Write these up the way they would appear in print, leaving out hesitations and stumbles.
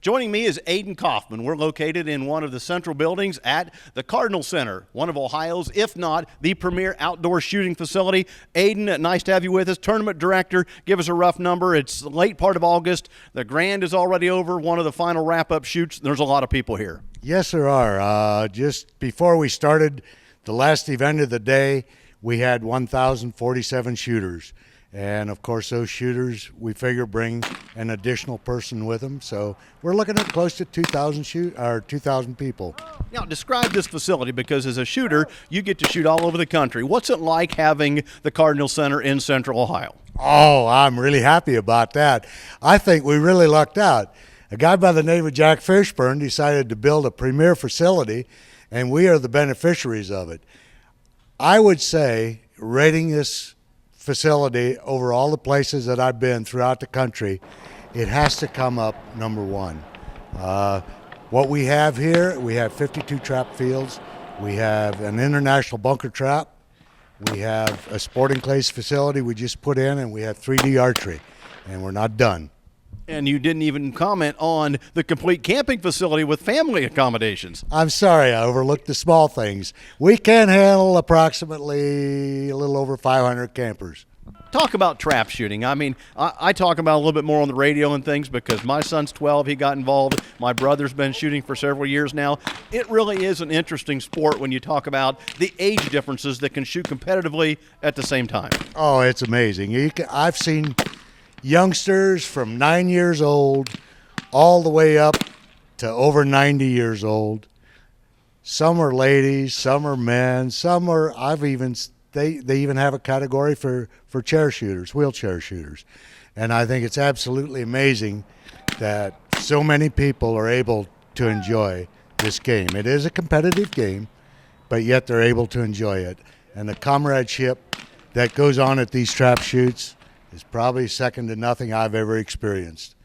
Joining me is Aiden Kaufman. We're located in one of the central buildings at the Cardinal Center, one of Ohio's, if not the premier outdoor shooting facility. Aiden, nice to have you with us. Tournament director, give us a rough number. It's the late part of August. The Grand is already over, one of the final wrap-up shoots. There's a lot of people here. Yes, there are. Just before we started the last event of the day, we had 1,047 shooters. And, of course, those shooters, we figure, bring an additional person with them. So we're looking at close to 2,000 people. Now, describe this facility, because as a shooter, you get to shoot all over the country. What's it like having the Cardinal Center in Central Ohio? Oh, I'm really happy about that. I think we really lucked out. A guy by the name of Jack Fishburne decided to build a premier facility, and we are the beneficiaries of it. I would say, rating this facility over all the places that I've been throughout the country, it has to come up number one. What we have here, we have 52 trap fields. We have an international bunker trap. We have a sporting clays facility we just put in, and we have 3D archery, and we're not done. And you didn't even comment on the complete camping facility with family accommodations. I'm sorry, I overlooked the small things. We can handle approximately a little over 500 campers. Talk about trap shooting. I mean, I talk about it a little bit more on the radio and things because my son's 12. He got involved. My brother's been shooting for several years now. It really is an interesting sport when you talk about the age differences that can shoot competitively at the same time. Oh, it's amazing. I've seen youngsters from 9 years old all the way up to over 90 years old. Some are ladies, some are men, some are, they even have a category for chair shooters, wheelchair shooters. And I think it's absolutely amazing that so many people are able to enjoy this game. It is a competitive game, but yet they're able to enjoy it. And the comradeship that goes on at these trap shoots is probably second to nothing I've ever experienced.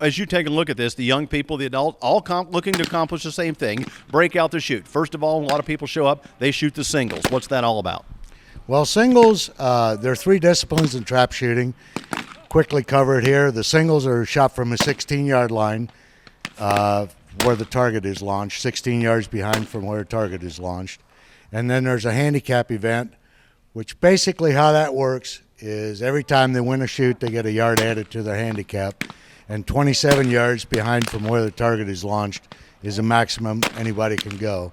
As you take a look at this, the young people, the adults, all looking to accomplish the same thing, break out the shoot. First of all, a lot of people show up, they shoot the singles. What's that all about? Well, singles, there are three disciplines in trap shooting. Quickly cover it here. The singles are shot from a 16-yard line where the target is launched, 16 yards behind from where a target is launched. And then there's a handicap event, which basically how that works is every time they win a shoot, they get a yard added to their handicap, and 27 yards behind from where the target is launched is the maximum anybody can go.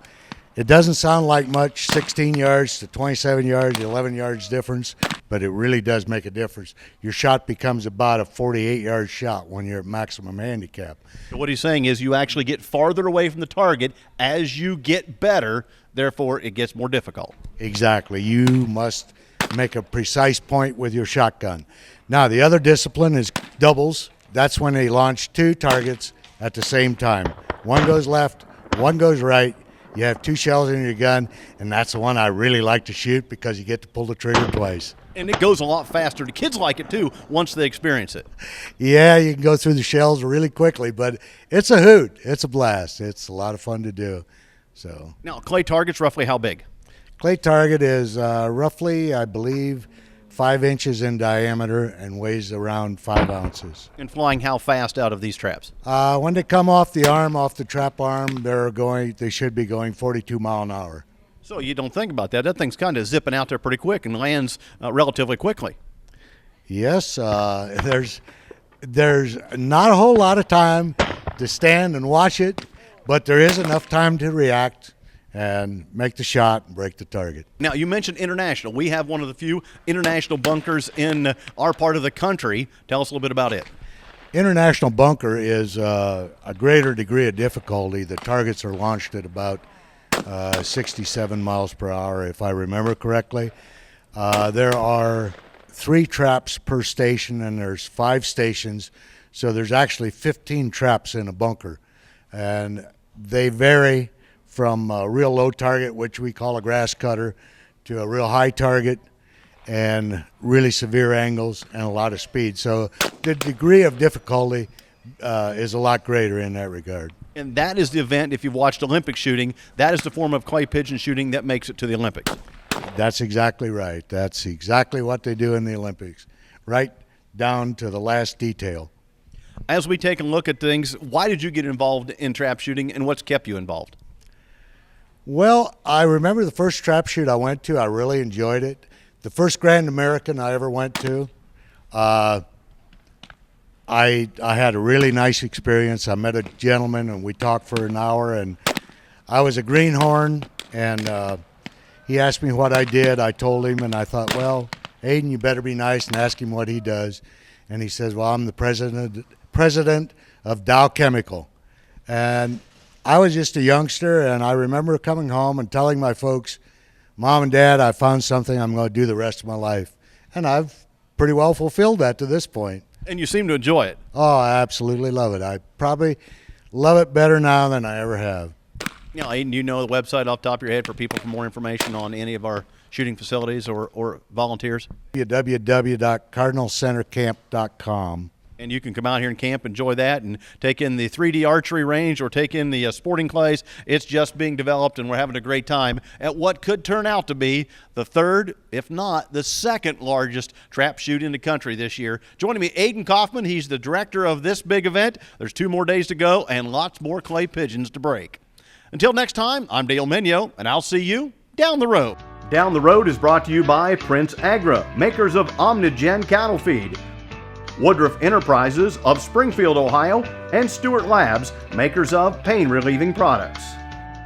It doesn't sound like much, 16 yards to 27 yards, 11 yards difference, but it really does make a difference. Your shot becomes about a 48-yard shot when you're at maximum handicap. So what he's saying is you actually get farther away from the target as you get better, therefore it gets more difficult. Exactly. You must make a precise point with your shotgun. Now, the other discipline is doubles. That's when they launch two targets at the same time. One goes left, one goes right. You have two shells in your gun, and that's the one I really like to shoot because you get to pull the trigger twice. And it goes a lot faster. The kids like it, too, once they experience it. Yeah, you can go through the shells really quickly, but it's a hoot. It's a blast. It's a lot of fun to do. So now, clay target's roughly how big? Clay target is roughly, I believe, 5 inches in diameter and weighs around 5 ounces. And flying how fast out of these traps? When they come off the arm, off the trap arm, they should be going 42 mile an hour. So you don't think about that. That thing's kind of zipping out there pretty quick and lands relatively quickly. Yes, there's not a whole lot of time to stand and watch it, but there is enough time to react and make the shot and break the target. Now, you mentioned international. We have one of the few international bunkers in our part of the country. Tell us a little bit about it. International bunker is a greater degree of difficulty. The targets are launched at about 67 miles per hour, if I remember correctly. There are 3 traps per station, and there's 5 stations, so there's actually 15 traps in a bunker. And they vary from a real low target, which we call a grass cutter, to a real high target and really severe angles and a lot of speed. So the degree of difficulty is a lot greater in that regard. And that is the event, if you've watched Olympic shooting, that is the form of clay pigeon shooting that makes it to the Olympics. That's exactly right. That's exactly what they do in the Olympics, right down to the last detail. As we take a look at things, why did you get involved in trap shooting, and what's kept you involved? Well, I remember the first trap shoot I went to. I really enjoyed it. The first Grand American I ever went to. I had a really nice experience. I met a gentleman and we talked for an hour, and I was a greenhorn, and he asked me what I did. I told him, and I thought, well, Aiden, you better be nice and ask him what he does. And he says, well, I'm the president of Dow Chemical. And I was just a youngster, and I remember coming home and telling my folks, Mom and Dad, I found something I'm going to do the rest of my life. And I've pretty well fulfilled that to this point. And you seem to enjoy it. Oh, I absolutely love it. I probably love it better now than I ever have. Now, Aiden, do you know the website off the top of your head for people for more information on any of our shooting facilities or volunteers? www.cardinalcentercamp.com. And you can come out here and camp, enjoy that, and take in the 3D archery range or take in the sporting clays. It's just being developed, and we're having a great time at what could turn out to be the third, if not the second largest trap shoot in the country this year. Joining me, Aiden Kaufman. He's the director of this big event. There's 2 more days to go and lots more clay pigeons to break. Until next time, I'm Dale Minyo, and I'll see you down the road. Down the Road is brought to you by Prince Agra, makers of Omnigen cattle feed, Woodruff Enterprises of Springfield, Ohio, and Stewart Labs, makers of pain-relieving products.